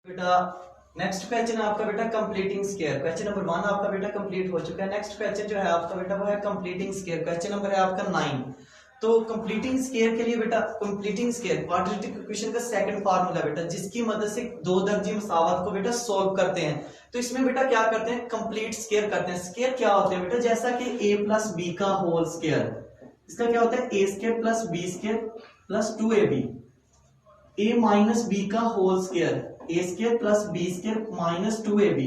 बेटा next question है आपका बेटा कंप्लीटिंग स्क्वायर। क्वेश्चन नंबर 1 आपका बेटा कंप्लीट हो चुका है। नेक्स्ट क्वेश्चन जो है आपका बेटा वो है कंप्लीटिंग स्क्वायर। क्वेश्चन नंबर है आपका 9। तो कंप्लीटिंग स्क्वायर के लिए बेटा कंप्लीटिंग स्क्वायर क्वाड्रेटिक इक्वेशन का सेकंड फार्मूला बेटा जिसकी मदद से दो दर्जी मसावत को बेटा सॉल्व करते हैं। तो इसमें बेटा क्या करते हैं, कंप्लीट स्क्वायर करते हैं। स्क्वायर क्या होते हैं बेटा, जैसा कि a प्लस बी का होल स्क्वायर, इसका क्या होता है a square plus B square plus 2ab, a minus B का whole square A square plus B square minus 2ab।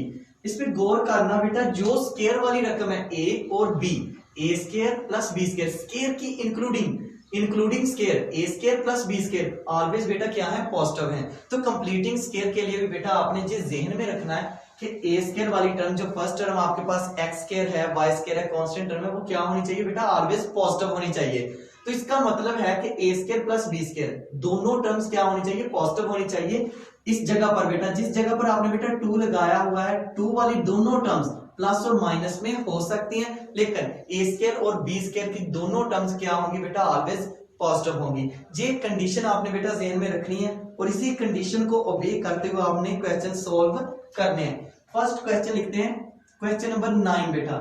इस पे गौर करना बेटा, जो स्क्वायर वाली रकम है a और b, A square plus B square, square की including square A square plus B square always बेटा क्या है, पॉजिटिव है। तो कंप्लीटिंग स्क्वायर के लिए भी बेटा आपने जो ज़हन में रखना है कि ए स्क्वायर वाली टर्म, जो फर्स्ट टर्म आपके पास एक्स स्क्वायर है, वाई स्क्वायर है, कांस्टेंट टर्म है, वो क्या होनी चाहिए बेटा, ऑलवेज पॉजिटिव होनी चाहिए। तो इसका मतलब है कि ए स्क्वायर प्लस बी स्क्वायर दोनों टर्म्स क्या होनी चाहिए, पॉजिटिव होनी चाहिए। इस जगह पर बेटा, जिस जगह पर आपने बेटा 2 लगाया हुआ है, 2 वाली दोनों टर्म्स प्लस और माइनस में हो सकती हैं, लेकिन ए स्क्वायर और बी स्क्वायर की दोनों टर्म्स क्या होंगी बेटा, ऑलवेज पॉजिटिव होंगी। ये कंडीशन आपने बेटा ध्यान में रखनी है और इसी कंडीशन को ओबे करते हुए आपने क्वेश्चन सॉल्व करने हैं। फर्स्ट क्वेश्चन लिखते हैं, क्वेश्चन नंबर 9 बेटा,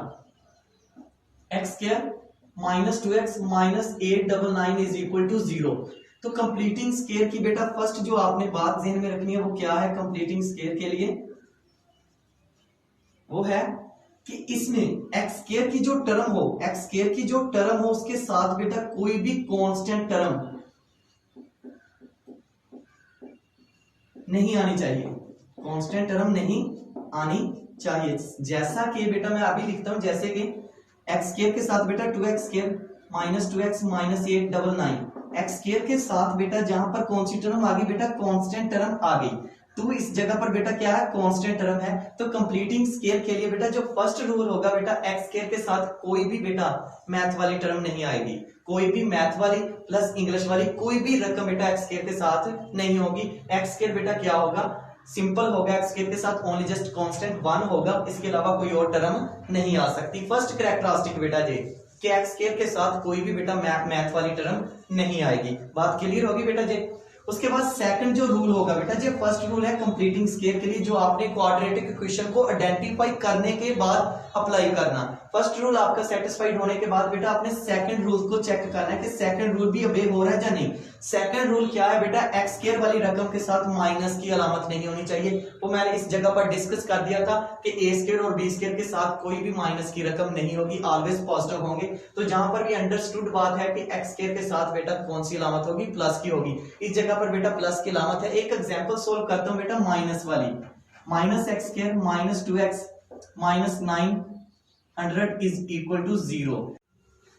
x square minus 2x minus 899 is equal to 0। तो कंप्लीटिंग स्क्वायर की बेटा फर्स्ट जो आपने बात ध्यान में रखनी है वो क्या है, कंप्लीटिंग स्क्वायर के लिए वो है कि इसमें एक्स स्क्वायर की जो टर्म हो, एक्स स्क्वायर की जो टर्म हो उसके साथ बेटा कोई भी कांस्टेंट टर्म नहीं आनी चाहिए, कांस्टेंट टर्म नहीं आनी चाहिए। जैसा कि बेटा मैं अभी लिखता हूं, जैसे कि एक्स स्क्वायर के साथ बेटा 2x square minus 2x minus 899, x square के साथ बेटा जहां पर कौन सी टर्म आ गई बेटा, कांस्टेंट टर्म आ गई। तो इस जगह पर बेटा क्या है, कांस्टेंट टर्म है। तो कंप्लीटिंग स्क्वायर के लिए बेटा जो फर्स्ट रूल होगा बेटा, एक्स स्क्वायर के साथ कोई भी बेटा मैथ वाली टर्म नहीं आएगी, कोई भी मैथ वाली प्लस इंग्लिश वाली कोई भी रकम बेटा एक्स स्क्वायर के साथ नहीं होगी। एक्स स्क्वायर बेटा क्या होगा, सिंपल होगा, एक्स स्क्वायर के साथ ओनली जस्ट कांस्टेंट 1 होगा, इसके अलावा कोई और टर्म नहीं आ सकती। फर्स्ट कैरेक्टरिस्टिक बेटा ये कि एक्स स्क्वायर के साथ कोई भी बेटा मैथ वाली टर्म नहीं आएगी। बात क्लियर होगी बेटा जी। उसके बाद सेकंड जो रूल होगा बेटा जी, फर्स्ट रूल है कंप्लीटिंग स्क्वायर के लिए जो आपने क्वाड्रेटिक इक्वेशन को आइडेंटिफाई करने के बाद अप्लाई करना। फर्स्ट रूल आपका सेटिस्फाइड होने के बाद बेटा आपने सेकंड रूल को चेक करना है कि सेकंड रूल भी ओबे हो रहा है या नहीं। सेकंड रूल क्या है बेटा, एक्स स्क्वायर वाली रकम के साथ माइनस की अलामत नहीं होनी चाहिए। वो मैंने इस जगह पर डिस्कस कर दिया था कि ए स्क्वायर और बी स्क्वायर के साथ कोई भी माइनस की रकम नहीं होगी, ऑलवेज पॉजिटिव होंगे। तो जहां पर भी अंडरस्टूड बात है कि एक्स स्क्वायर के साथ बेटा कौन सी अलामत होगी, प्लस की होगी। इस जगह पर बेटा प्लस की अलामत है। एक एग्जांपल सोल्व करता हूं बेटा, माइनस वाली, minus x square minus 2x minus 900 is equal to 0।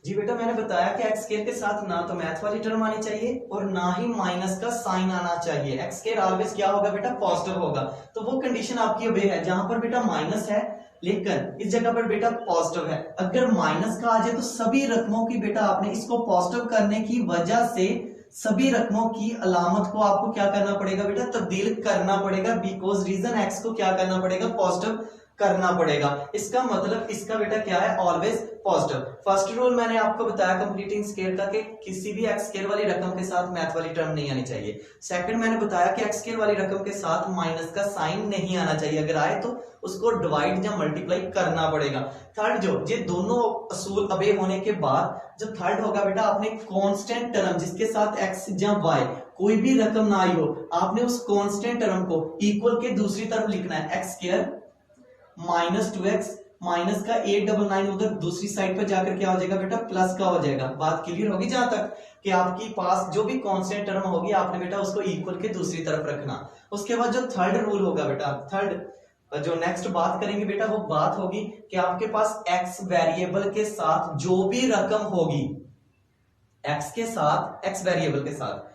जी बेटा मैंने बताया कि एक्स स्क्वायर के साथ ना तो मैथ वाली टर्म आनी चाहिए और ना ही माइनस का साइन आना चाहिए। एक्स स्क्वायर ऑलवेज क्या होगा बेटा, पॉजिटिव होगा। तो वो कंडीशन आपकी ओबे है जहां पर बेटा माइनस है लेकिन इस जगह पर बेटा पॉजिटिव है। अगर माइनस का आ जाए तो सभी रकमों की बेटा आपने इसको पॉजिटिव करने की वजह से सभी रकमों की अलामत को आपको क्या करना पड़ेगा बेटा, तब्दील करना पड़ेगा, बिकॉज रीजन एक्स को क्या करना पड़ेगा, पॉजिटिव करना पड़ेगा। इसका मतलब इसका बेटा क्या है, ऑलवेज पॉजिटिव। फर्स्ट रूल मैंने आपको बताया कंप्लीटिंग स्क्वायर का कि किसी भी एक्स स्क्वायर वाली रकम के साथ मैथ वाली टर्म नहीं आनी चाहिए। सेकंड मैंने बताया कि एक्स स्क्वायर वाली रकम के साथ माइनस का साइन नहीं आना चाहिए, अगर आए तो उसको डिवाइड या मल्टीप्लाई करना पड़ेगा। थर्ड जो ये दोनों असूल अबे होने के बाद जो थर्ड होगा बेटा, आपने कांस्टेंट टर्म जिसके साथ एक्स या वाई कोई भी रकम ना आई हो, आपने उस कांस्टेंट टर्म को इक्वल के दूसरी तरफ लिखना है। X square minus 2x minus का 899 उधर दूसरी साइड पर जाकर क्या हो जाएगा बेटा, प्लस का हो जाएगा। बात क्लियर होगी जहां तक कि आपके पास जो भी कांस्टेंट टर्म होगी आपने बेटा उसको इक्वल के दूसरी तरफ रखना। उसके बाद जो थर्ड रूल होगा बेटा, थर्ड जो नेक्स्ट बात करेंगे बेटा वो बात होगी कि आपके पास एक्स वेरिएबल के साथ जो भी रकम होगी, एक्स के साथ, एक्स वेरिएबल के साथ,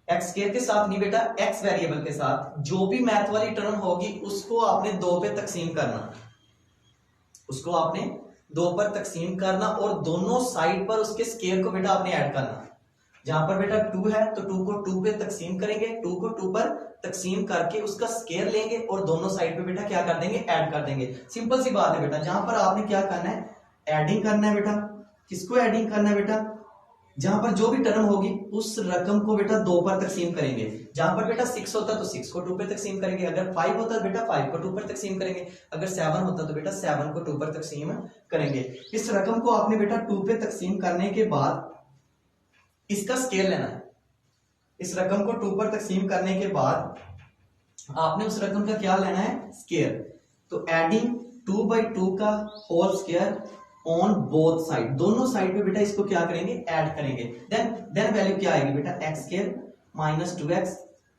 एक्स स्क्वायर के साथ नहीं बेटा, एक्स वेरिएबल के साथ जो भी मैथ वाली टर्म होगी उसको आपने 2 पे तकसीम करना, उसको आपने 2 पर तकसीम करना और दोनों साइड पर उसके स्क्वायर को बेटा आपने ऐड करना। जहां पर बेटा 2 है तो 2 को 2 पे तकसीम करेंगे, 2 को 2 पर तकसीम करके उसका स्क्वायर लेंगे और दोनों साइड पे बेटा क्या कर देंगे, ऐड कर देंगे। सिंपल सी बात है बेटा, जहां पर आपने क्या करना है, एडिंग करना है बेटा। किसको एडिंग करना है बेटा, जहां पर जो भी टर्म होगी उस रकम को बेटा 2 पर तकसीम करेंगे। जहां पर बेटा 6 होता तो 6 को 2 पे तकसीम करेंगे, अगर 5 होता तो बेटा 5 को 2 पर तकसीम करेंगे, अगर 7 होता तो बेटा 7 को 2 पर तकसीम करेंगे। इस रकम को आपने बेटा 2 पे तकसीम करने के बाद इसका स्केयर लेना है। इस रकम को 2 पर तकसीम करने के बाद आपने उस रकम का क्या लेना है, स्केयर। तो एडिंग 2/2 का whole square on both side, दोनों साइड पे बेटा इसको क्या करेंगे, ऐड करेंगे। देन वैल्यू क्या आएगी बेटा, x square minus 2x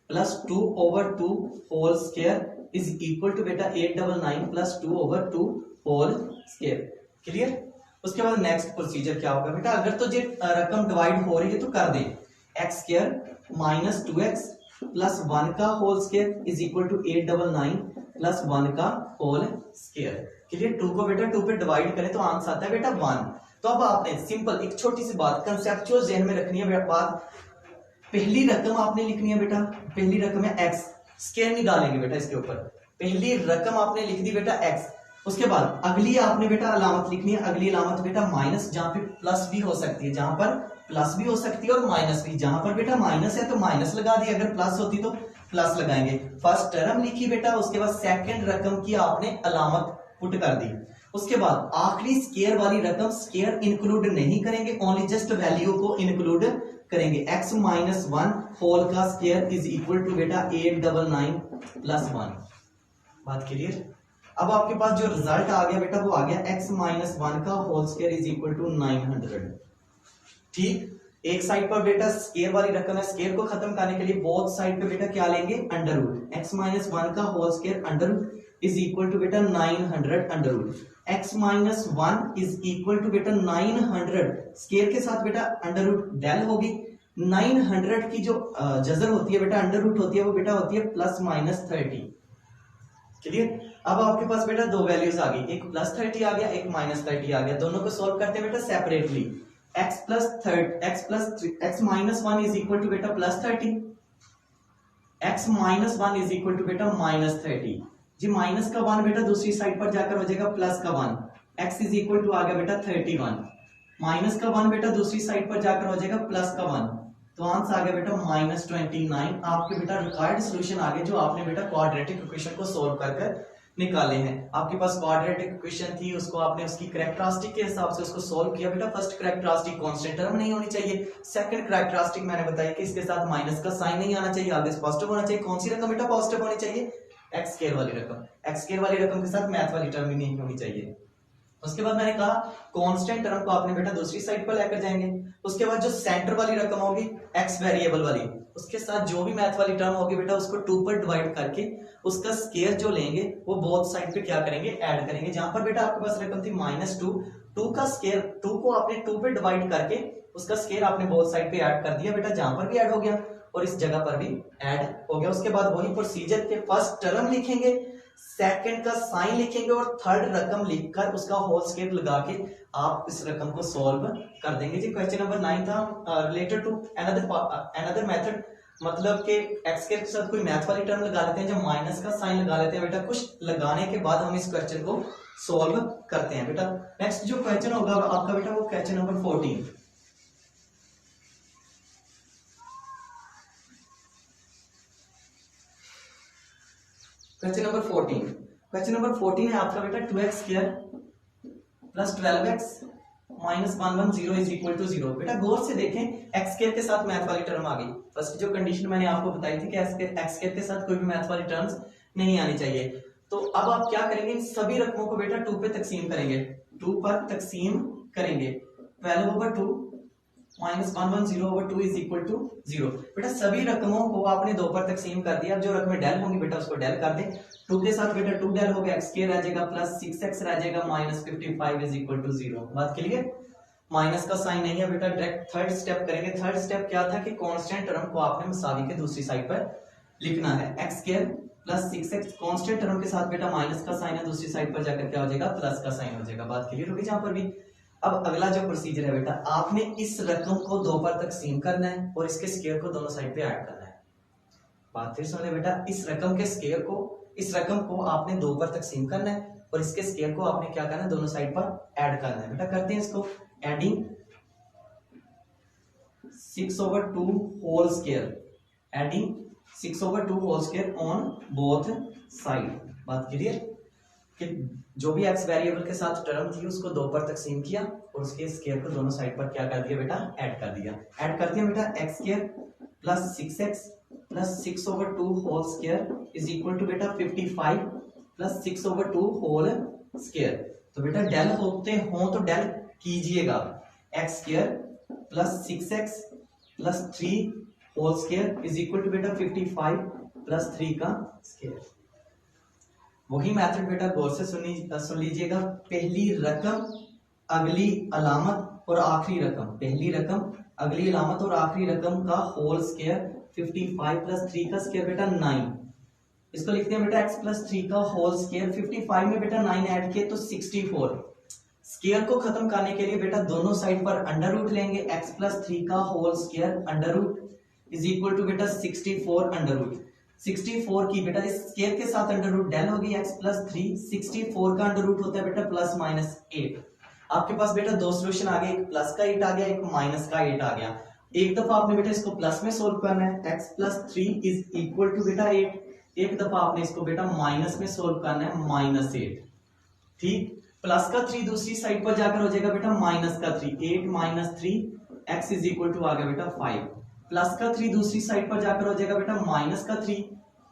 plus 2/2 whole square is equal to बेटा 899 प्लस 2/2 होल स्केयर। क्लियर। उसके बाद नेक्स्ट प्रोसीजर क्या होगा बेटा, अगर तो ये रकम डिवाइड हो रही है तो कर दें, x square minus 2x plus 1 का whole square is equal to 899 plus 1 का होल स्केयर। क्लियर। 2 को बेटा 2 पे डिवाइड करें तो आंसर आता है बेटा 1। तो अब आपने सिंपल एक छोटी सी बात कंसेप्चुअल जहन में रखनी है बात, पहली रकम आपने लिखनी है बेटा, पहली रकम है x, स्केयर नहीं डालेंगे बेटा इसके ऊपर, पहली रकम आपने लिख दी बेटा x। उसके बाद अगली आपने बेटा अलामत लिखनी है, अगली अलामत बेटा माइनस, जहां पे प्लस भी हो सकती है, जहां पर प्लस भी हो सकती है और माइनस भी, जहां पर बेटा माइनस है तो माइनस लगा दी, अगर प्लस होती तो प्लस लगाएंगे। फर्स्ट टर्म लिखी बेटा, उसके बाद सेकंड रकम की आपने अलामत पुट कर दी। उसके बाद आखिरी स्केयर वाली रकम, स्केयर इंक्लूड नहीं करेंगे, ओनली जस्ट वैल्यू को इंक्लूड करेंगे। x माइनस 1 होल का स्केयर इज इक्वल टू बेटा 899 प्लस 1। बात क्लियर। अब आपके पास जो रिजल्ट आ गया बेटा वो आ गया x माइनस 1 का whole square is equal to 900। ठीक। एक साइड पर बेटा स्केयर वाली रकम है, स्केयर को खत्म करने के लिए बोथ साइड पे बेटा क्या लेंगे, अंडर रूट। x माइनस 1 का whole square under root is equal to बेटा 900 under root. x minus 1 is equal to बेटा 900, स्केयर के साथ बेटा अंडर रूट डेल होगी। 900 की जो जजर होती है बेटा, अंडर रूट होती है, वो बेटा होती है प्लस माइनस 30। क्लियर। अब आपके पास बेटा दो वैल्यूज आ गई, एक प्लस 30 आ गया, एक माइनस 30 आ गया। दोनों को सॉल्व करते हैं बेटा separately. x minus 1 is equal to बेटा plus 30, x minus 1 is equal to बेटा माइनस 30। जी माइनस का 1 बेटा दूसरी साइड पर जाकर हो जाएगा प्लस का 1, x इज इक्वल टू आ गया बेटा 31। माइनस का 1 बेटा दूसरी साइड पर जाकर हो जाएगा प्लस का 1, तो आंसर आ गया बेटा माइनस 29। आपके बेटा रिक्वायर्ड सॉल्यूशन आ गया जो आपने बेटा क्वाड्रेटिक इक्वेशन को सॉल्व कर निकाले हैं। आपके पास क्वाड्रेटिक इक्वेशन थी, उसको आपने उसकी कैरेक्टरिस्टिक के हिसाब से उसको सॉल्व किया बेटा। फर्स्ट कैरेक्टरिस्टिक कांस्टेंट टर्म नहीं होनी चाहिए, सेकंड कैरेक्टरिस्टिक मैंने बताया कि इसके साथ माइनस का साइन नहीं आना चाहिए, आगे पॉजिटिव होना चाहिए। कौन सी रकम बेटा पॉजिटिव होनी चाहिए, एक्स स्क्वायर वाली रकम। एक्स स्क्वायर वाली रकम के साथ मैथ वाली टर्म ही नहीं होनी चाहिए। उसके बाद मैंने कहा कांस्टेंट टर्म को आपने बेटा दूसरी साइड पर लेकर जाएंगे। उसके बाद जो सेंटर वाली रकम होगी एक्स वेरिएबल वाली, उसके साथ जो भी मैथ वाली टर्म होगी बेटा उसको 2 पर डिवाइड करके उसका स्केयर जो लेंगे वो बोथ साइड पे क्या करेंगे, ऐड करेंगे। जहां पर बेटा आपके पास रकम थी -2, 2 का स्केयर, 2 को आपने 2 पे डिवाइड करके उसका स्केयर आपने बोथ साइड पे ऐड कर दिया बेटा, जहां पर भी ऐड हो गया और इस जगह पर भी ऐड हो गया। उसके बाद वही प्रोसीजर के फर्स्ट टर्म लिखेंगे, सेकंड का साइन लिखेंगे और थर्ड रकम लिखकर उसका होल स्केयर लगा के आप इस रकम को सॉल्व कर देंगे। जी क्वेश्चन नंबर 9 था रिलेटेड टू अनदर मेथड, मतलब कि एक्स स्क्वायर के साथ कोई मैथ वाली टर्म लगा लेते हैं, जब माइनस का साइन लगा लेते हैं बेटा, कुछ लगाने के बाद हम इस क्वेश्चन को सॉल्व करते हैं बेटा। नेक्स्ट जो क्वेश्चन होगा आपका बेटा वो question number 14। Question number 14, question number 14 है आपका बेटा 2x square plus 12x minus 110 is equal to 0। बेटा गौर से देखें, एक्स स्क्वायर के साथ मैथ वाली टर्म आ गई। फर्स्ट जो कंडीशन मैंने आपको बताई थी कि एक्स स्क्वायर के साथ कोई भी मैथ वाली टर्म्स नहीं आनी चाहिए। तो अब आप क्या करेंगे, इन सभी रकमों को बेटा 2 पे तकसीम करेंगे, 2 पर तकसीम करेंगे। 12/2 माइनस 110/2 इज इक्वल टू 0। बेटा सभी रकमों को आपने 2 पर तकसीम कर दिया। अब जो रकमें डेल होंगी बेटा उसको डेल कर दें। 2 के साथ बेटा 2 डेल हो गया, एक्स स्क्वायर रह जाएगा प्लस 6x रह जाएगा माइनस 55 इज इक्वल टू 0। बात क्लियर। माइनस का साइन नहीं है बेटा, डायरेक्ट थर्ड स्टेप करेंगे। थर्ड स्टेप क्या था कि कांस्टेंट टर्म को आपने मसावी के दूसरी साइड पर लिखना है। X square plus 6x constant term के साथ बेटा माइनस का साइन है, दूसरी साइड पर जाकर क्या हो जाएगा, प्लस का साइन हो जाएगा। बात क्लियर होगी जहां पर भी। अब अगला जो प्रोसीजर है बेटा, आपने इस रकम को 2 पर तकसीम करना है और इसके स्क्वायर को दोनों साइड पे ऐड करना है। बात फिर सुनिए बेटा, इस रकम के स्क्वायर को, इस रकम को आपने 2 पर तकसीम करना है और इसके स्क्वायर को आपने क्या करना है, दोनों साइड पर ऐड करना है। बेटा करते हैं इसको, adding 6/2 whole square, adding 6/2 whole square on both side. बात क्लियर कि जो भी एक्स वेरिएबल के साथ टर्म थी उसको 2 पर तकसीम किया और उसके स्क्वायर को दोनों साइड पर क्या कर दिया बेटा, ऐड कर दिया। ऐड कर दिया बेटा, x square plus 6x plus 6/2 whole square is equal to बेटा 55 प्लस 6/2 होल स्क्वायर। तो बेटा डेल होते हो तो डेल कीजिएगा, x square plus 6x plus 3 whole square is equal to बेटा 55 प्लस 3 का स्क्वायर। वही मेथड बेटा गौर से सुन लीजिएगा। पहली रकम अगली अलामत और आखिरी रकम, पहली रकम अगली अलामत और आखिरी रकम का होल स्क्वायर 55 प्लस 3 का स्क्वायर बेटा 9। इसको लिखते हैं बेटा x प्लस 3 का होल स्क्वायर, 55 में बेटा 9 ऐड किए तो 64। स्क्वायर को खत्म करने के लिए बेटा दोनों साइड पर अंडर रूट लेंगे, x प्लस 3 का whole square under root is equal to बेटा 64 अंडर रूट। 64 की बेटा इस स्क्वायर के साथ अंडर रूट डेल होगी x प्लस 3, 64 का अंडर रूट होता है बेटा प्लस माइनस 8। आपके पास बेटा दो सॉल्यूशन आ गए, एक प्लस का 8 आ गया, एक माइनस का 8 आ गया। एक दफा आपने बेटा इसको प्लस में सोल्व करना है, x plus 3 is equal to बेटा 8। एक दफा आपने इसको बेटा माइनस में सोल्व करना है, माइनस 8। ठीक, प्लस का 3 दूसरी साइड पर जाकर हो जाएगा बेटा माइनस का 3, 8 minus 3 x is equal to आ गया बेटा 5। प्लस का 3 दूसरी साइड पर जाकर हो जाएगा बेटा माइनस का 3,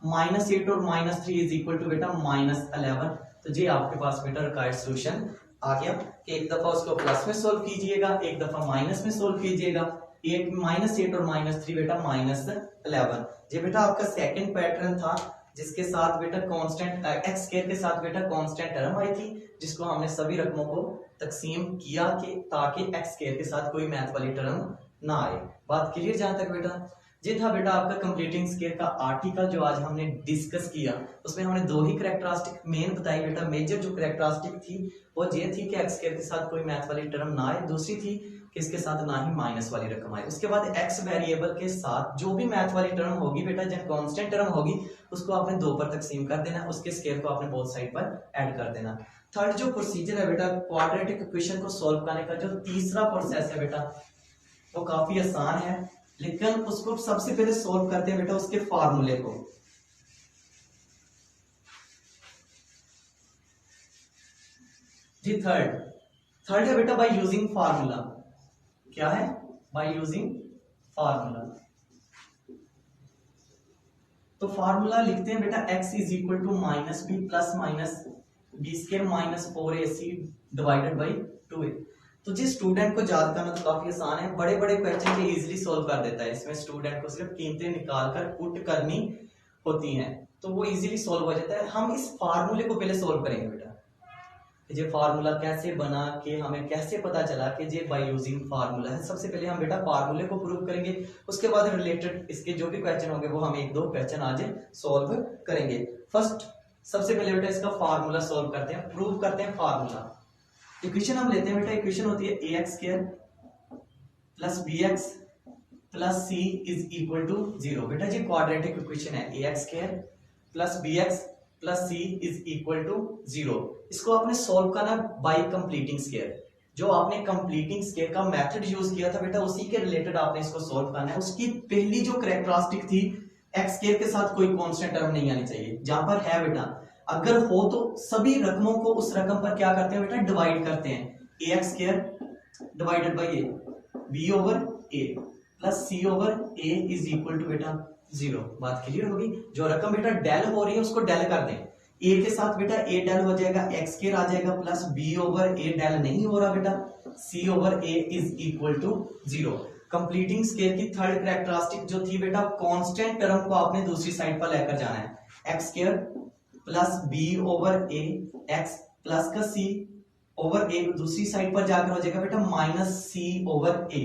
माइनस 8 और माइनस 3 इज इक्वल टू बेटा माइनस 11। तो जी आपके पास बेटा रिक्वायर्ड सॉल्यूशन आ गया कि एक दफा उसको प्लस में सोल्व कीजिएगा, एक दफा माइनस में सोल्व कीजिएगा। 8 माइनस 8 और माइनस 3 बेटा माइनस 11। ये बेटा आपका सेकंड पैटर्न था जिसके साथ बेटा कांस्टेंट एक्स स्क्वायर के साथ बेटा कांस्टेंट टर्म आई थी, जिसको हमने सभी रकमों को तकसीम किया कि ताकि एक्स स्क्वायर के साथ कोई मैथ वाली टर्म ना आए। बात क्लियर जहां तक बेटा? ये था बेटा आपका कंप्लीटिंग स्क्वायर का आर्टिकल जो आज हमने डिस्कस किया। उसमें हमने दो ही कैरेक्टरिस्टिक मेन बताई बेटा। मेजर जो कैरेक्टरिस्टिक थी वो ये थी कि एक्स स्क्वायर के साथ कोई मैथ वाली टर्म ना आए, दूसरी थी कि इसके साथ ना ही माइनस वाली रकम आए। उसके बाद एक्स वेरिएबल के साथ जो भी मैथ वाली टर्म होगी बेटा, जब कांस्टेंट टर्म होगी उसको आपने 2 पर तकसीम कर देना, उसके स्क्वायर को आपने बोथ साइड पर ऐड कर देना। थर्ड जो प्रोसीजर है बेटा क्वाड्रेटिक इक्वेशन को सॉल्व करने का, जो तीसरा प्रोसेस है बेटा वो काफी आसान है, लेकिन उसको सबसे पहले सॉल्व करते हैं बेटा उसके फार्मूले को। जी थर्ड है बेटा बाय यूजिंग फार्मूला। क्या है? By using formula. तो फार्मूला लिखते हैं बेटा x is equal to minus B plus minus B square minus 4ac divided by 2a। तो जिस स्टूडेंट को याद करना तो काफी आसान है, बड़े बड़े क्वेश्चन ये इजीली सॉल्व कर देता है। इसमें स्टूडेंट को सिर्फ कीमतें निकाल कर पुट करनी होती हैं तो वो इजीली सॉल्व हो जाता है। हम इस फार्मूले को पहले सॉल्व करेंगे बेटा। ये फार्मूला कैसे बना कि हमें कैसे पता चला कि ये बाय यूजिंग फार्मूला है। सबसे पहले हम बेटा फार्मूले को प्रूव करेंगे, उसके बाद रिलेटेड इसके जो भी क्वेश्चन होंगे वो हम 1-2 क्वेश्चन आज सॉल्व करेंगे। फर्स्ट सबसे पहले बेटा इसका फार्मूला सॉल्व करते हैं, प्रूव करते हैं फार्मूला। इक्वेशन हम लेते हैं बेटा, इक्वेशन होती है ax square plus bx plus c is equal to 0। बेटा जी क्वाड्रेटिक इक्वेशन है, ax square plus bx plus c is equal to 0। इसको आपने सॉल्व करना बाय कंप्लीटिंग स्क्वायर। जो आपने कंप्लीटिंग स्क्वायर का मेथड यूज किया था बेटा उसी के रिलेटेड आपने इसको सॉल्व करना है। उसकी पहली जो कैरेक्टरिस्टिक थी एक्स स्क्वायर के साथ कोई कांस्टेंट टर्म नहीं आनी चाहिए। जहां पर है बेटा अगर हो तो सभी रकमों को उस रकम पर क्या करते हैं बेटा डिवाइड करते हैं। ax square divided by a, b over a plus c over a is equal to बेटा 0। बात क्लियर होगी? जो रकम बेटा डेल हो रही है उसको डेल कर दें। a के साथ बेटा a डेल हो जाएगा, x स्क्वायर आ जाएगा प्लस b ओवर a डेल नहीं हो रहा बेटा, c over a is equal to 0। Completing square की थर्ड कैरेक्टरिस्टिक जो थी बेटा कांस्टेंट टर्म को आपने दूसरी साइड पर लेकर जाना है। x square plus b over a, x plus का c ओवर a दूसरी साइड पर जाकर हो जाएगा बेटा माइनस c ओवर a।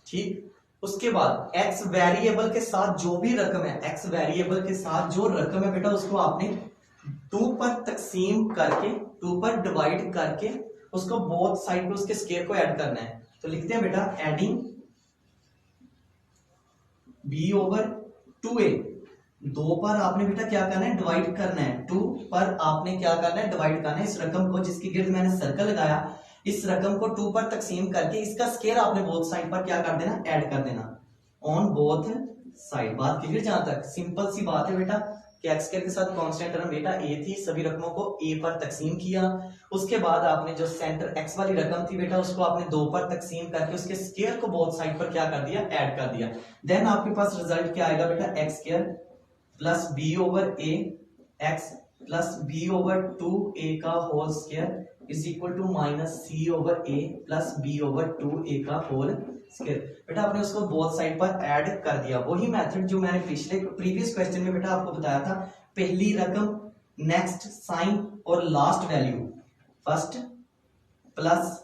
ठीक, उसके बाद x वेरिएबल के साथ जो भी रकम है, x वेरिएबल के साथ जो रकम है बेटा उसको आपने 2 पर तकसीम करके 2 पर डिवाइड करके उसको बोथ साइड पे उसके स्क्वायर को ऐड करना है। तो लिखते हैं बेटा एडिंग b ओवर 2a। 2 पर आपने बेटा क्या करना है डिवाइड करना है, 2 पर आपने क्या करना है डिवाइड करना है इस रकम को जिसके गिर्द मैंने सर्कल लगाया। इस रकम को 2 पर तकसीम करके इसका स्केयर आपने बोथ साइड पर क्या कर देना, ऐड कर देना ऑन बोथ साइड। बात क्लियर? जहां तक सिंपल सी बात है बेटा कि एक्स स्क्वायर के साथ कांस्टेंट टर्म बेटा ए थी, सभी रकमों को ए पर तकसीम किया, उसके बाद आपने जो सेंटर एक्स वाली रकम थी बेटा उसको आपने 2 पर तकसीम करके उसके स्क्वायर को बोथ साइड पर क्या कर दिया, ऐड कर दिया। देन आपके पास रिजल्ट क्या आएगा बेटा, x square plus B over A X plus B over 2a का whole square is equal to minus C over A plus B over 2a का होल स्क्वायर। बेटा आपने उसको बोथ साइड पर ऐड कर दिया। वही मेथड जो मैंने प्रीवियस क्वेश्चन में बेटा आपको बताया था, पहली रकम, नेक्स्ट साइन और last value, first plus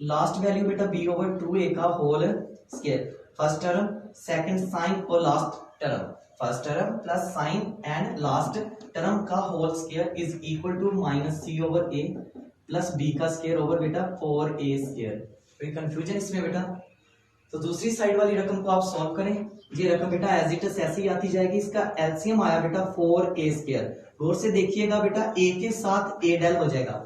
last value बेटा बी ओवर 2a का whole square, first term, second sign और last term, first term plus sign and last term का whole square is equal to minus C over A plus B का square over बेटा 4a square. कोई confusion इसमें बेटा? तो दूसरी side वाली रकम को आप सॉल्व करें। ये रकम बेटा एज इट इज ऐसे ही आती जाएगी। इसका एलसीएम आया बेटा 4a स्क्वायर। गौर से देखिएगा बेटा, a के साथ a डेल हो जाएगा,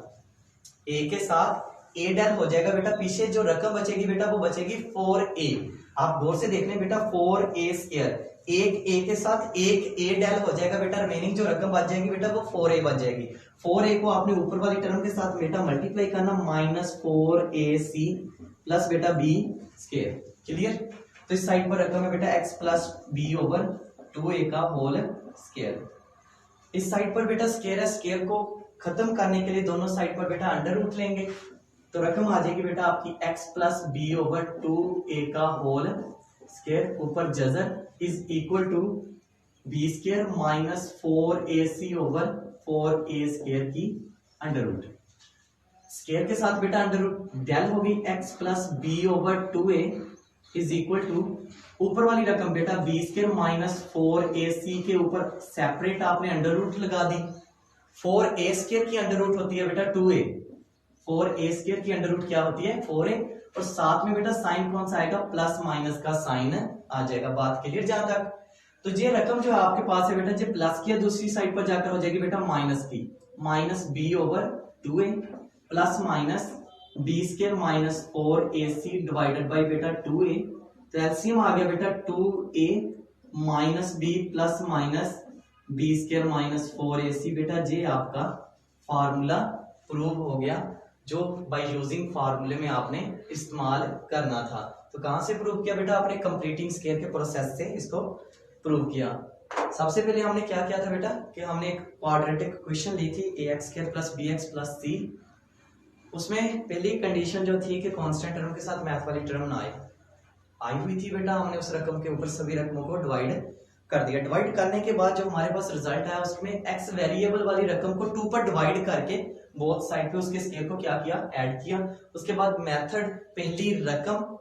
a के साथ a डेल हो जाएगा बेटा। पीछे जो रकम बचेगी बेटा वो बचेगी 4a। आप गौर से देख लें बेटा 4a स्क्वायर, एक a के साथ एक a डेल हो जाएगा बेटा। रिमेनिंग जो रकम बच जाएगी बेटा वो 4a बच जाएगी। 4a को आपने ऊपर वाली टर्म के साथ बेटा मल्टीप्लाई करना, माइनस 4ac प्लस बेटा b स्क्वायर। क्लियर? तो इस साइड पर रकम है बेटा x plus B over 2a का होल स्क्वायर। इस साइड पर बेटा स्क्वायर है, स्क्वायर को खत्म करने के लिए दोनों साइड पर बेटा अंडर रूट लेंगे, तो रकम आ जाएगी बेटा आपकी x plus B over 2a का होल स्क्वायर, ऊपर जजर is equal to B square minus 4ac over 4a square की अंडर रूट। स्क्वायर के साथ बेटा अंडर रूट डेल होगी, x plus B over 2a is equal to ऊपर वाली रकम बेटा बी स्क्वायर माइनस 4ac के ऊपर सेपरेट आपने अंडर रूट लगा दी। 4a स्क्वायर की अंडर रूट होती है बेटा 2a, 4a स्क्वायर की अंडर रूट क्या होती है 4a, और साथ में बेटा साइन कौन सा आएगा, प्लस माइनस का साइन आ जाएगा। बात क्लियर? जहां तक तो ये रकम जो आपके पास है बेटा, जो प्लस की दूसरी साइड पर जाकर हो जाएगी बेटा माइनस की, minus B over 2a plus minus B square minus 4ac divided by बेटा 2a। तो एलसीएम आ गया बेटा 2a minus b plus minus B square minus 4ac। बेटा ये आपका फार्मूला प्रूव हो गया, जो बाय यूजिंग फार्मूले में आपने इस्तेमाल करना था। तो कहां से प्रूव किया बेटा आपने? कंप्लीटिंग स्क्वायर के प्रोसेस से इसको प्रूव किया। सबसे पहले हमने क्या किया था बेटा कि हमने एक क्वाड्रेटिक इक्वेशन ली थी ax square plus bx plus c। उसमें पहली कंडीशन जो थी कि कांस्टेंट टर्म के साथ मैथ वाली टर्म ना आई हुई थी बेटा। हमने उस रकम के ऊपर सभी रकमों को डिवाइड कर दिया। डिवाइड करने के बाद जो हमारे पास रिजल्ट आया उसमें x वेरिएबल वाली रकम को 2 पर डिवाइड करके बोथ साइड पे उसके स्क्वायर को क्या किया, ऐड किया। उसके बाद मेथड, पहली रकम,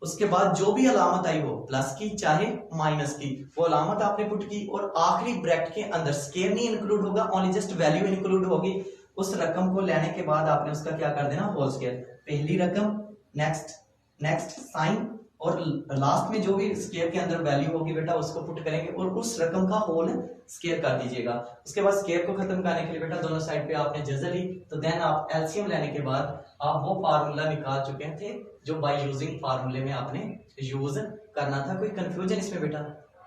उसके बाद जो भी अलामत आई हो प्लस की चाहे माइनस की, वो अलामत आपने पुट की, और आखिरी ब्रैकेट के अंदर स्क्वायर नहीं इंक्लूड होगा, ओनली जस्ट वैल्यू इंक्लूड होगी। उस रकम को लेने के बाद आपने उसका क्या कर देना, होल स्क्वायर। पहली रकम, नेक्स्ट साइन, और लास्ट में जो भी स्क्वायर के अंदर वैल्यू होगी बेटा उसको पुट करेंगे और उस रकम का होल स्क्वायर कर दीजिएगा। उसके बाद स्क्वायर को खत्म करने के लिए बेटा दोनों साइड पे आपने जजर ली, तो देन आप एलसीएम लेने के बाद आप वो फार्मूला निकाल चुके थे जो बाय यूजिंग फार्मूले में आपने यूज करना था। कोई कंफ्यूजन इसमें बेटा?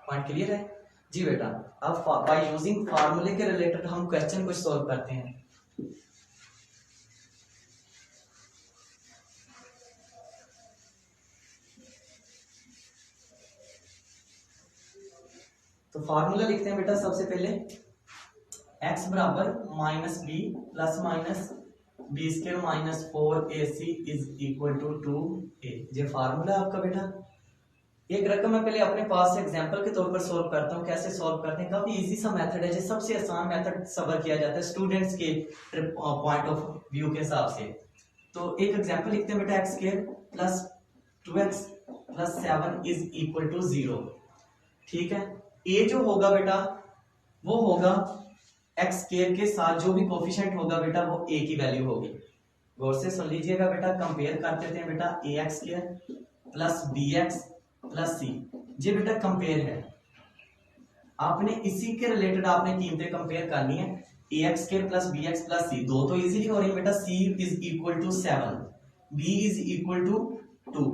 पॉइंट क्लियर है जी बेटा? अब बाय यूजिंग फार्मूले के रिलेटेड हम क्वेश्चन को सॉल्व करते हैं। तो फार्मूला लिखते हैं बेटा सबसे पहले, x बराबर minus B plus minus B square minus 4ac is equal to 2a। ये फार्मूला है आपका बेटा। एक रकम मैं पहले अपने पास से एग्जांपल के तौर पर सॉल्व करता हूँ। कैसे सॉल्व करते हैं? काफी इजी सा मेथड है, जो सबसे आसान मेथड सबर किया जाता है स्टूडेंट्स के पॉइंट ऑफ व्यू के हिसाब से। तो एक एग्जांपल लिखते हैं बेटा, x square plus 2x plus 7 is equal to 0। ठीक है, ए जो होगा बेटा वो होगा एक्स स्क्वायर के साथ जो भी कोफिशिएंट होगा बेटा वो ए की वैल्यू होगी। गौर से सुन लीजिएगा बेटा, कंपेयर कर देते हैं बेटा A X square plus B X plus C. ये बेटा कंपेयर है, आपने इसी के रिलेटेड आपने कीमतें कंपेयर करनी है। A X square plus B X plus C, दो तो इजीली हो रही है बेटा। C is equal to 7, b is equal to 2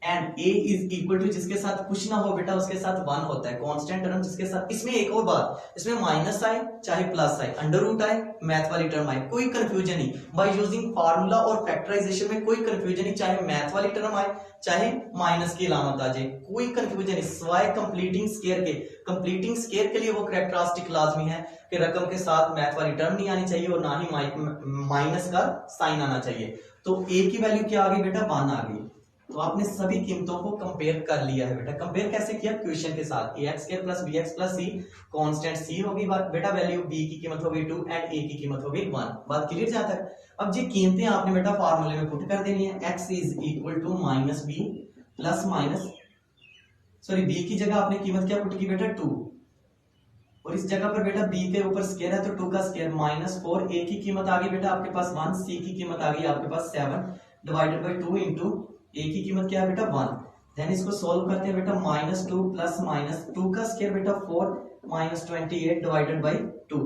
and a is equal to, जिसके साथ कुछ ना हो बेटा उसके साथ 1 होता है, कांस्टेंट टर्म जिसके साथ। इसमें एक और बात, इसमें माइनस आए चाहे प्लस आए, अंडर रूट आए, मैथ वाली टर्म आए, कोई कंफ्यूजन नहीं। बाय यूजिंग फार्मूला और फैक्टराइजेशन में कोई कंफ्यूजन नहीं, चाहे मैथ वाली टर्म आए चाहे माइनस की अलामत आ जाए, कोई कंफ्यूजन नहीं, सिवाय कंप्लीटिंग स्केयर के। कंप्लीटिंग स्केयर के लिए वो कैरेक्टरिस्टिक लाजमी है कि रकम के साथ मैथ वाली टर्म नहीं आनी चाहिए और ना ही माइनस का साइन आना चाहिए। तो a की वैल्यू क्या आ गई बेटा, 1 आ गई। तो आपने सभी कीमतों को कंपेयर कर लिया है बेटा। कंपेयर कैसे किया, क्वेश्चन के साथ, ax square plus bx plus c, constant c होगी बेटा, वैल्यू b की कीमत हो गई 2 एंड a की कीमत हो गई 1। बात क्लियर जहां तक। अब ये कीमतें आपने बेटा फार्मूले में पुट कर देनी है। x is equal to minus B plus minus, sorry b की जगह आपने कीमत क्या पुट की बेटा 2, और इस जगह पर बेटा b के ऊपर स्क्वायर है तो 2 का स्क्वायर माइनस 4, a की कीमत आ गई बेटा आपके पास 1, c की कीमत आ गई आपके पास 7 डिवाइडेड बाई 2 इंटू a की कीमत क्या है बेटा 1। देन इसको सॉल्व करते हैं बेटा, माइनस 2 प्लस माइनस 2 का स्क्वायर बेटा 4 minus 28 divided by 2।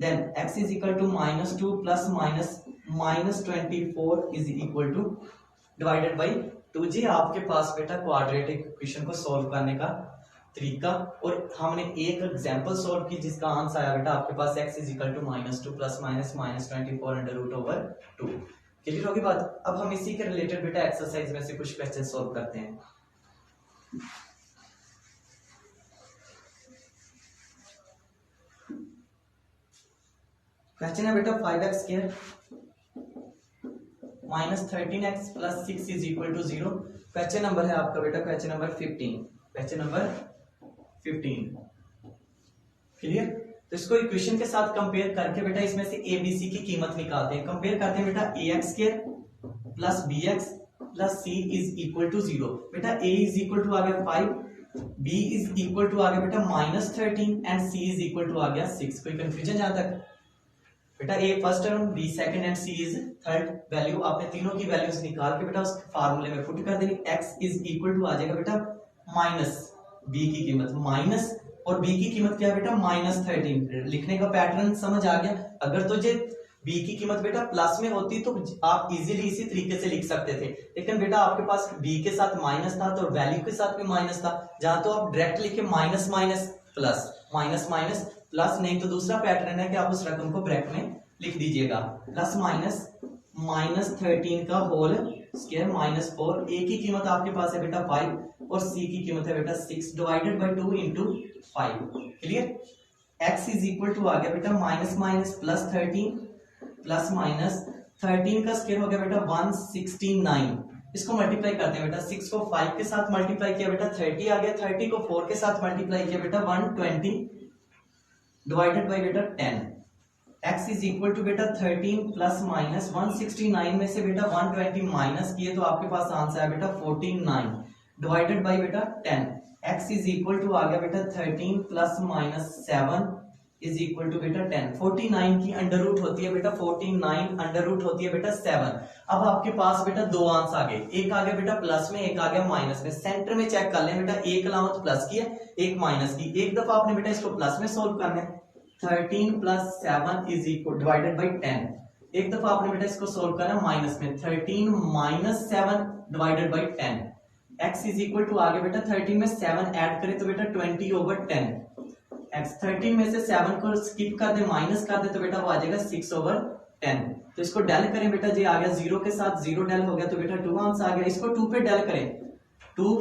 Then x is equal to minus 2 plus minus minus 24 is equal to divided by 2। जी आपके पास बेटा क्वाड्रेटिक इक्वेशन को सॉल्व करने का तरीका, और हमने एक एग्जांपल सॉल्व की जिसका आंसर आया बेटा आपके पास x is equal to minus 2 plus minus minus 24 under root over 2। Clear होगी बात। अब हम इसी के रिलेटेड बेटा एक्सरसाइज में से कुछ क्वेश्चन सॉल्व करते हैं। क्वेश्चन है बेटा 5x square minus 13x plus 6 is equal to 0। Question number है आपका बेटा question number 15, question number 15। Clear. तो इसको इक्वेशन के साथ कंपेयर करके बेटा इसमें से a b c की कीमत निकालते हैं। कंपेयर करते हैं बेटा, ax square plus bx plus c is equal to 0। बेटा a इज इक्वल टू आ गया 5, b इज इक्वल टू आ गया बेटा minus 13 and c is equal to आ गया 6। कोई कंफ्यूजन जहां तक बेटा, a first term, b second and c is third. Value आपने तीनों की वैल्यूज निकाल के बेटा उस फार्मूले में पुट कर देनी। x इज इक्वल टू आ जाएगा बेटा माइनस b की कीमत माइनस, और b की कीमत क्या है बेटा माइनस 13। लिखने का पैटर्न समझ आ गया। अगर तुझे b की कीमत बेटा प्लस में होती तो आप इजीली इसी तरीके से लिख सकते थे, लेकिन बेटा आपके पास b के साथ माइनस था तो वैल्यू के साथ भी माइनस था, जहां तो आप डायरेक्ट लिखे minus minus plus, minus minus plus, नहीं तो दूसरा पैटर्न है कि आप उस रकम को ब्रैकेट में लिख दीजिएगा। प्लस माइनस माइनस 13 का होल स्क्वायर माइनस 4, a की कीमत आपके पास है बेटा 5 और c की कीमत है बेटा 6 divided by 2 into 5। Clear. x is equal to आ गया बेटा minus minus plus 13 plus minus 13 का स्क्वायर हो गया बेटा 169। इसको मल्टीप्लाई करते हैं बेटा, 6 को 5 के साथ मल्टीप्लाई किया बेटा 30 आ गया, 30 को 4 के साथ मल्टीप्लाई किया बेटा 120 डिवाइडेड बाय बेटा 10। x इज इक्वल टू बेटा 13 प्लस माइनस 169 में से बेटा 120 माइनस किए तो आपके पास आंसर है बेटा 49 डिवाइडेड बाय बेटा 10। x इज इक्वल टू आ गया बेटा 13 plus minus 7 is equal to बेटा 10। 49 की अंडर रूट होती है बेटा 49 अंडर रूट होती है बेटा 7। अब आपके पास बेटा दो आंसर आ गए, एक आ गया बेटा प्लस में, एक आ गया माइनस में। सेंटर में चेक कर लें बेटा, एक अलामत प्लस की है एक माइनस की। एक दफा आपने बेटा इसको प्लस में सोल्व करना है, 13 plus 7 is equal divided by 10। एक दफा आपने बेटा इसको सोल्व करना है माइनस में, 13 minus 7 divided by 10। x is equal to आगे बेटा 13 में 7 ऐड करें तो बेटा 20 ओवर 10। x 13 में से 7 को स्किप कर दे, माइनस कर दे तो बेटा वो आ जाएगा 6 ओवर 10। तो इसको डेल करें बेटा, जी आ गया 0 के साथ 0 डेल हो गया तो बेटा 2 आंसर आ गया। इसको 2 पे डेल करें, 2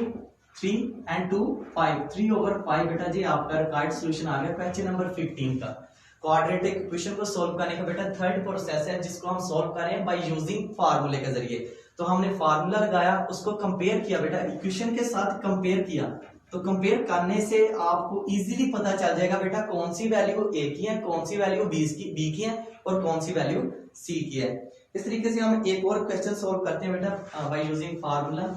3 एंड 2 5, 3 ओवर 5 बेटा जी आपका रिक्वायर्ड सॉल्यूशन आ गया क्वेश्चन नंबर 15 का। क्वाड्रेटिक इक्वेशन को सॉल्व करने का बेटा थर्ड प्रोसेस है जिसको हम सॉल्व करें बाय यूजिंग फार्मूले के जरिए। तो हमने फार्मूला लगाया, उसको कंपेयर किया बेटा, इक्वेशन के साथ कंपेयर किया, तो कंपेयर करने से आपको इजीली पता चल जाएगा बेटा कौन सी वैल्यू a की है, कौन सी वैल्यू b की है और कौन सी वैल्यू c की है। इस तरीके से हम एक और क्वेश्चन सॉल्व करते हैं बेटा by using formula.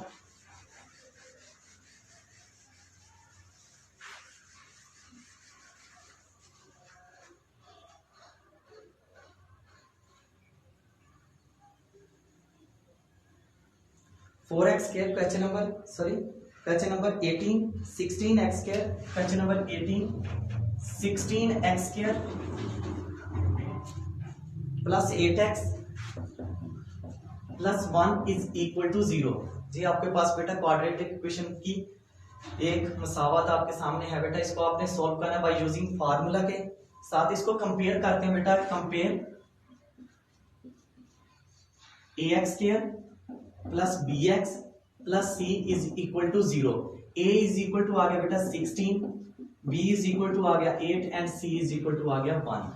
Four x square question number question number 18, 16x square question number 18, 16x square plus 8x plus 1 is equal to 0। जी आपके पास बेटा क्वाड्रेटिक इक्वेशन की एक मसावत आपके सामने है बेटा, इसको आपने सॉल्व करना है बाय यूजिंग फार्मूला के साथ। इसको कंपेयर करते हैं बेटा, compare ax square plus bx plus c is equal to 0। a is equal to आ गया बेटा 16, b इज इक्वल टू आ गया 8 and c is equal to आ गया 1।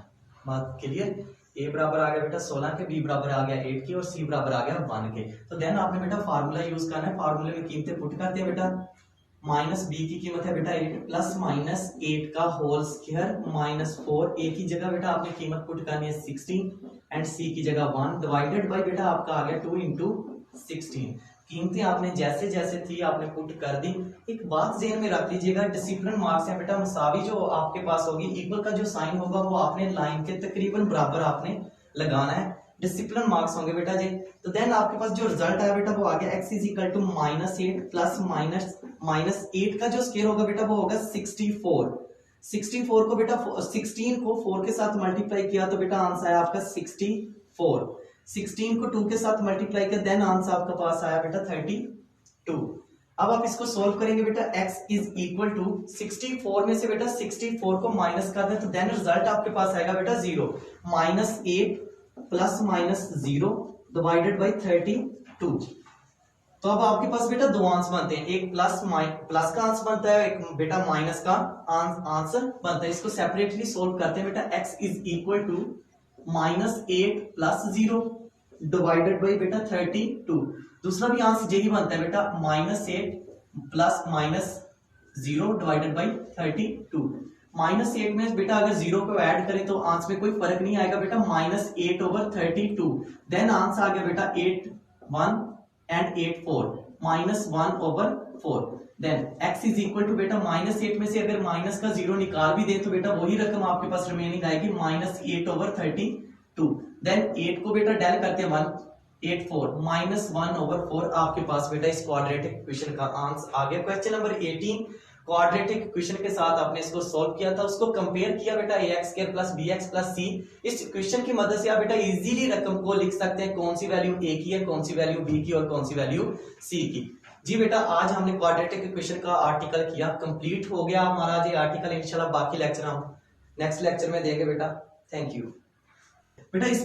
बात क्लियर? a बराबर आ गया बेटा 16 के, b बराबर आ गया 8 के और c बराबर आ गया 1 के। तो देन आपने बेटा फार्मूला यूज करना है। फार्मूले में कीमतें पुट करते हैं बेटा। माइनस बी की कीमत है बेटा 8 प्लस माइनस 8 का होल स्क्वायर माइनस 4। ए की जगह बेटा आपने कीमत पुट करनी है 16 एंड सी की जगह 1 डिवाइडेड बाय बेटा आपका आ गया 2 इंटू 16। कीमतें आपने जैसे जैसे थी आपने पुट कर दी। एक बात ध्यान में रख लीजिएगा, डिसिप्लिन मार्क्स है बेटा, मसावी जो आपके पास होगी, इक्वल का जो साइन होगा वो आपने लाइन के तकरीबन बराबर आपने लगाना है। डिसिप्लिन मार्क्स होंगे बेटा जी। तो देन आपके पास जो रिजल्ट है बेटा वो आ गया x is equal to -8 plus minus 8 का जो स्क्वायर होगा बेटा वो होगा 64। 64 को बेटा 16 को 4 के साथ मल्टीप्लाई किया तो बेटा आंसर आया आपका 64। 16 को 2 के साथ मल्टीप्लाई किया देन आंसर आपका पास आया बेटा 32। अब आप इसको सोल्व करेंगे बेटा, x इज इक्वल टू 64 में से बेटा 64 को माइनस कर दें तो देन रिजल्ट आपके पास आएगा बेटा 0। -8 प्लस माइनस 0 डिवाइडेड बाई 32। तो अब आपके पास बेटा दो आंसर बनते हैं, एक प्लस का आंसर बनता है, एक बेटा माइनस का आंसर बनता है। इसको सेपरेटली सोल्व करते हैं बेटा। x is equal to -8 plus 0 divided by बेटा 32। दूसरा भी आंसर यही बनता है बेटा, -8 प्लस माइनस 0 डिवाइडेड बाई 32। -8 में बेटा अगर 0 को ऐड करें तो आंसर में कोई फर्क नहीं आएगा बेटा, -8 ओवर 32। देन आंसर आ गया बेटा 8 1 and 8 4 -1 over 4। Then x is equal to बेटा -8 में से अगर माइनस का 0 निकाल भी दे तो बेटा वही रकम आपके पास रिमेनिंग आएगी -8 ओवर 32। देन 8 को बेटा डेल करते हैं 1 8 4 -1 ओवर 4। आपके पास बेटा इस क्वाड्रेटिक इक्वेशन का आंसर आ गया। क्वेश्चन नंबर 18 क्वाड्रेटिक इक्वेशन के साथ आपने इसको सॉल्व किया था, उसको कंपेयर किया बेटा ax square plus bx plus c। इस इक्वेशन की मदद से आप बेटा इजीली रकम को लिख सकते हैं, कौन सी वैल्यू a की है, कौन सी वैल्यू b की और कौन सी वैल्यू c की। जी बेटा आज हमने क्वाड्रेटिक इक्वेशन का आर्टिकल किया, कंप्लीट हो गया हमारा जी आर्टिकल। इंशाल्लाह बाकी लेक्चर हम नेक्स्ट लेक्चर में देंगे बेटा। थैंक यू बेटा। इसमें